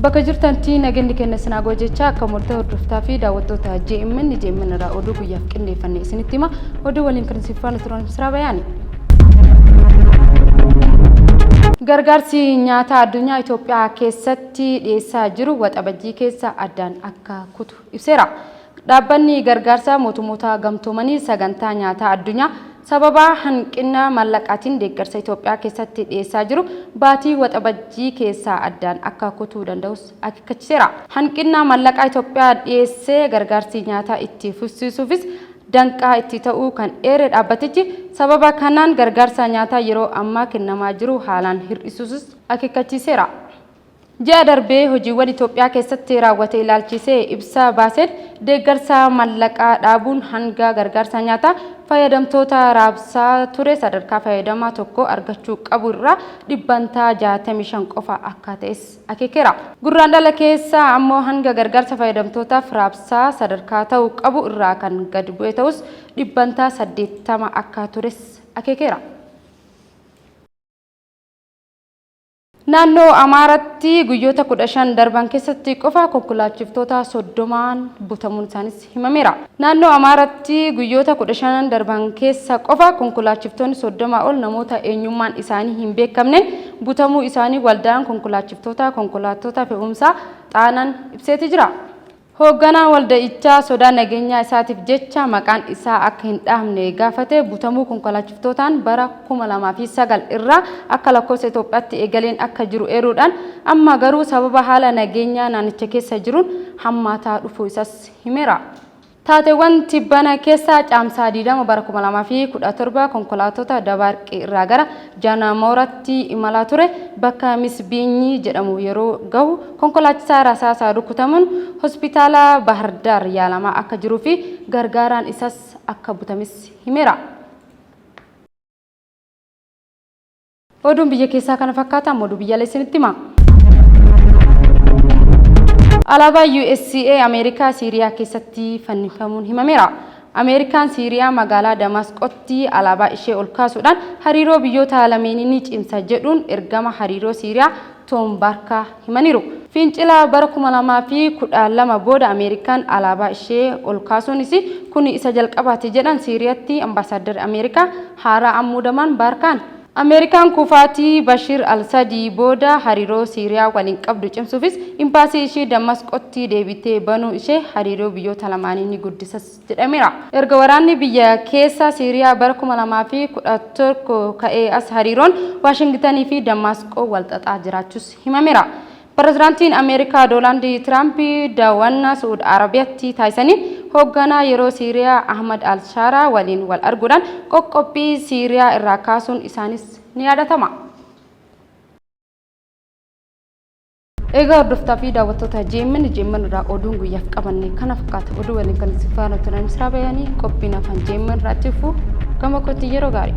Bakka jirtantii nageenya keenya sinagoo jecha akka murtee hordoftaa fi daawwattoota JMN irraa oduu guyyaaf qindeeffannee isinitti hima. Oduu waliin kan isin faana turan Misraa Bayaani. Gargaarsi nyaata addunyaa Itoophiyaa keessatti dhiyeessaa jiru waxabajjii keessa addaan akka kutu ibseera. Dhaabbanni gargaarsa mootummoota gamtoomanii sagantaa nyaata addunyaa sababa hanqina maallaqaatiin deeggarsa Itoophiyaa keessatti dhiyeessaa jiru baatii waxabajjii keessa addaan akka kutuu danda'us akeekkachiiseera. Hanqina maallaqaa Itoophiyaa dhiyeessee gargaarsi nyaataa itti fufsiisuufis danqaa itti ta'uu kan eere dhaabbatichi sababa kanaan gargaarsa nyaataa yeroo ammaa kennamaa jiru haalaan hir'isuus akeekkachiiseera. Ji'a darbee hojiiwwan Itoophiyaa keessatti raawwate ilaalchisee ibsa baaseen deeggarsa maallaqaa dhaabuun hanga gargaarsa nyaataa fayyadamtoota raabsaa ture sadarkaa fayyadamaa tokko argachuu qabu irraa dhibbantaa 65 qofa akka ta'es akeekeera. Gurraandhala keessa ammoo hanga gargaarsa fayyadamtootaaf raabsaa sadarkaa ta'uu qabu irraa kan gad bu'e ta'us dhibbantaa 80 akka tures akeekeera. Naannoo Amaaraatti guyyoota 15 darban keessatti qofa konkolaachiftota 30 butamuun isaanis himameera. Naannoo Amaaraatti guyyoota 15 darban keessa qofa konkolaachiftonni 30 ol namoota eenyummaan isaanii hin beekamneen butamuu isaanii waldaan konkolaattota fe'umsaa Xaanaan ibseeti jira. Hoogganaan walda'ichaa sodaa nageenyaa isaatiif jecha maqaan isaa akka hin dhahamne gaafate butamuu konkolaachiftotaan bara 2009 irraa akka lakkoofsa Itoophiyaatti eegaleen akka jiru eeruudhaan amma garuu sababa haala nageenyaa naannicha keessa jiruun hammaataa dhufuu isaas himeera. Taateewwan tibbana keessa caamsaa 20 bara 2017 konkolaattota Dabaarqee irraa gara Jaanamooratti imalaa ture bakka Misbiinyi jedhamu yeroo gahu konkolaachisaa rasaasaa rukutamuun hospitaala Bahardaar yaalamaa akka jiruu fi gargaaraan isaas akka butames himeera. Oduun biyya keessaa kana fakkaata oduu biyyaallee isinitti hima. Alaabaa USA Ameerikaa Siiriyaa keessatti fannifamuun himameera. Ameerikaan Siiriyaa magaalaa Damaasqootti alaabaa ishee ol kaasuudhaan hariiroo biyyoota lameenii ni cimsa jedhuun ergama hariiroo Siiriyaa Tom Barkaa himaniiru. Fincila bara 2012 booda Ameerikaan alaabaa ishee ol kaasuunis kun isa jalqabaati jedhan Siiriyaatti ambaasaaddarri Ameerikaa haaraa ammuudaman Barkaan. Ameerikaan kufaatii Bashir al-Sadii booda hariiroo Siiriyaa waliin qabdu cimsuufis imbaasii ishee Damaasqootti deebitee banuu ishee hariiroo biyyoota lamaanii ni guddisas jedhameera. Erga waraanni biyya keessa Siiriyaa bara 2011 ka'ee as hariiroon Waashingtanii fi Damaasqoo wal xaxaa jiraachuus himameera. Pirezidaantiin Ameerikaa Doonaald Tiraamp daawwannaa Saudi Arabiyaatti taasisanii hoogganaa yeroo Siiriyaa Ahmad al-Sharaa waliin wal arguudhaan qoqqobbii Siiriyaa irraa kaasuun isaanis ni yaadatama. Egaa hordoftaa fi daawwattoota JMN irraa oduun guyyaaf qabanne kana fakkaata. Oduu waliin kan isin faana turan Misraa Bayaanii qophiin afaan JMN irraa tiifuu gama kootti yeroo gaarii.